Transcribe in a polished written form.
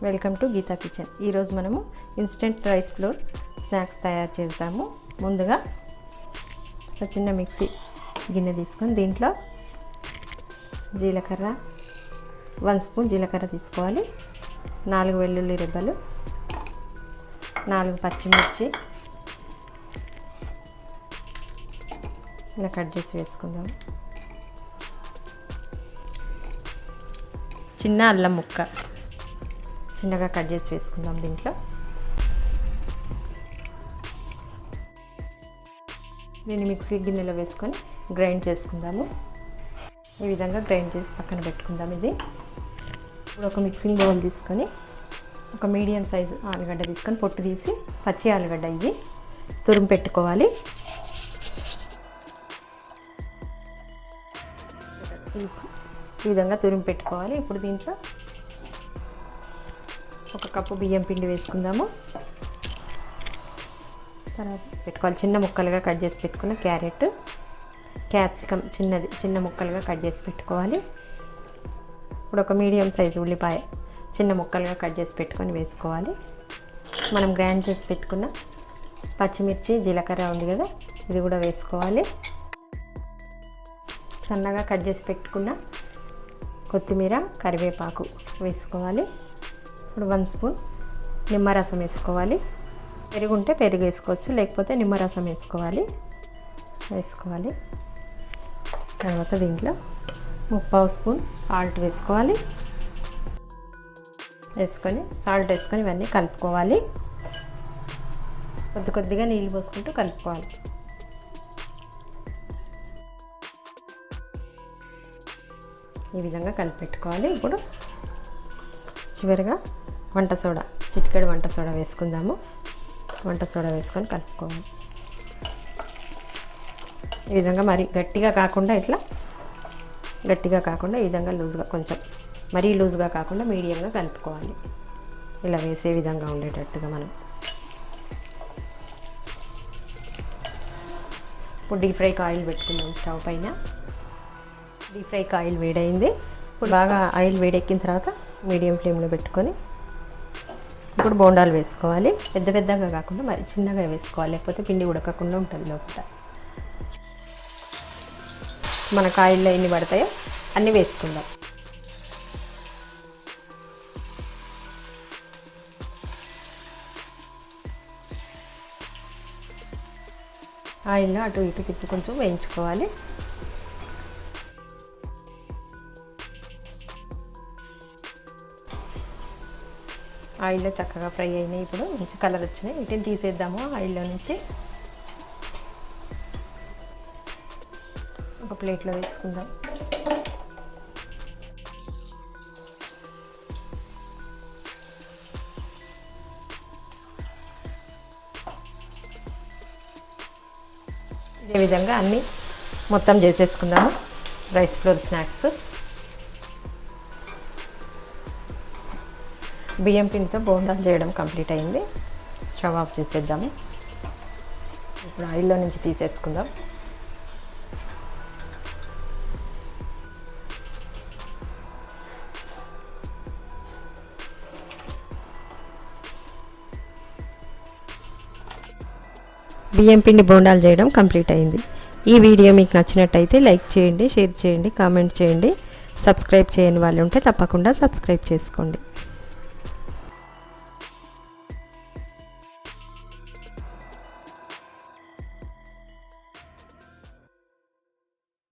Welcome to Gita kitchen. ఈరోజు మనము instant rice flour snacks తయారు చేద్దాము. ముందుగా ఒక చిన్న మిక్సీ గిన్నె తీసుకొని దీంట్లో జీలకర్ర 1 స్పూన్ జీలకర్ర తీసుకోవాలి, 4 వెల్లుల్లి రెబ్బలు, 4 పచ్చిమిర్చి ఇలా కట్ చేసి వేసుకుందాం. చిన్న అల్లం ముక్క చిన్నగా కట్ చేసి వేసుకుందాం. దీంట్లో దీన్ని మిక్సీ గిన్నెలో వేసుకొని గ్రైండ్ చేసుకుందాము. ఈ విధంగా గ్రైండ్ చేసి పక్కన పెట్టుకుందాం. ఇది ఇప్పుడు ఒక మిక్సింగ్ బౌల్ తీసుకొని ఒక మీడియం సైజు ఆలుగడ్డ తీసుకొని పొట్టు తీసి, పచ్చి ఆలుగడ్డ ఇది తురుము పెట్టుకోవాలి. ఈ విధంగా తురిమి పెట్టుకోవాలి. ఇప్పుడు దీంట్లో ఒక కప్పు బియ్యం పిండి వేసుకుందాము. తర్వాత పెట్టుకోవాలి. చిన్న ముక్కలుగా కట్ చేసి పెట్టుకున్న క్యారెట్, క్యాప్సికమ్ చిన్న ముక్కలుగా కట్ చేసి పెట్టుకోవాలి. ఇప్పుడు ఒక మీడియం సైజు ఉల్లిపాయ చిన్న ముక్కలుగా కట్ చేసి పెట్టుకొని వేసుకోవాలి. మనం గ్రైండ్ చేసి పెట్టుకున్న పచ్చిమిర్చి, జీలకర్ర ఉంది కదా, ఇది కూడా వేసుకోవాలి. సన్నగా కట్ చేసి పెట్టుకున్న కొత్తిమీర, కరివేపాకు వేసుకోవాలి. ఇప్పుడు 1 స్పూన్ నిమ్మరసం వేసుకోవాలి. పెరుగు ఉంటే పెరుగు వేసుకోవచ్చు, లేకపోతే నిమ్మరసం వేసుకోవాలి. తర్వాత దీంట్లో 3/4 స్పూన్ సాల్ట్ వేసుకొని ఇవన్నీ కలుపుకోవాలి. కొద్దిగా నీళ్ళు పోసుకుంటూ కలుపుకోవాలి. ఈ విధంగా కలిపెట్టుకోవాలి. ఇప్పుడు చివరిగా చిటికెడు వంట సోడా వేసుకుందాము. వంట సోడా వేసుకొని కలుపుకోవాలి. ఈ విధంగా మరి గట్టిగా కాకుండా ఈ విధంగా లూజ్గా, కొంచెం మరీ లూజ్గా కాకుండా మీడియంగా కలుపుకోవాలి. ఇలా వేసే విధంగా ఉండేటట్టుగా మనం. ఇప్పుడు డీప్ ఫ్రైకి ఆయిల్ పెట్టుకుందాం. స్టవ్ పైన డీప్ ఫ్రైకి ఆయిల్ వేడైంది. ఇప్పుడు బాగా ఆయిల్ వేడెక్కిన తర్వాత మీడియం ఫ్లేమ్లో పెట్టుకొని ఇప్పుడు బోండాలు వేసుకోవాలి. పెద్దగా కాకుండా మరి చిన్నగా వేసుకోవాలి, లేకపోతే పిండి ఉడకకుండా ఉంటుంది లోపల. మనకు ఆయిల్లో ఎన్ని పడతాయో అన్నీ వేసుకుందాం. ఆయిల్లో అటు ఇటు తిప్పి కొంచెం వేయించుకోవాలి. ఆయిల్లో చక్కగా ఫ్రై అయినాయి. ఇప్పుడు మంచి కలర్ వచ్చినాయి. వీటిని తీసేద్దాము ఆయిల్లో నుంచి. ఒక ప్లేట్లో వేసుకుందాం. ఇదే విధంగా అన్నీ మొత్తం చేసేసుకుందాము. Rice flour snacks. బియ్యం పిండితో బోండాలు చేయడం కంప్లీట్ అయింది. స్టవ్ ఆఫ్ చేసేద్దాము. ఇప్పుడు ఆయిల్లో నుంచి తీసేసుకుందాం. బియ్యం పిండి బోండాలు చేయడం కంప్లీట్ అయింది. ఈ వీడియో మీకు నచ్చినట్టయితే లైక్ చేయండి, షేర్ చేయండి, కామెంట్ చేయండి. సబ్స్క్రైబ్ చేయని వాళ్ళు ఉంటే తప్పకుండా సబ్స్క్రైబ్ చేసుకోండి.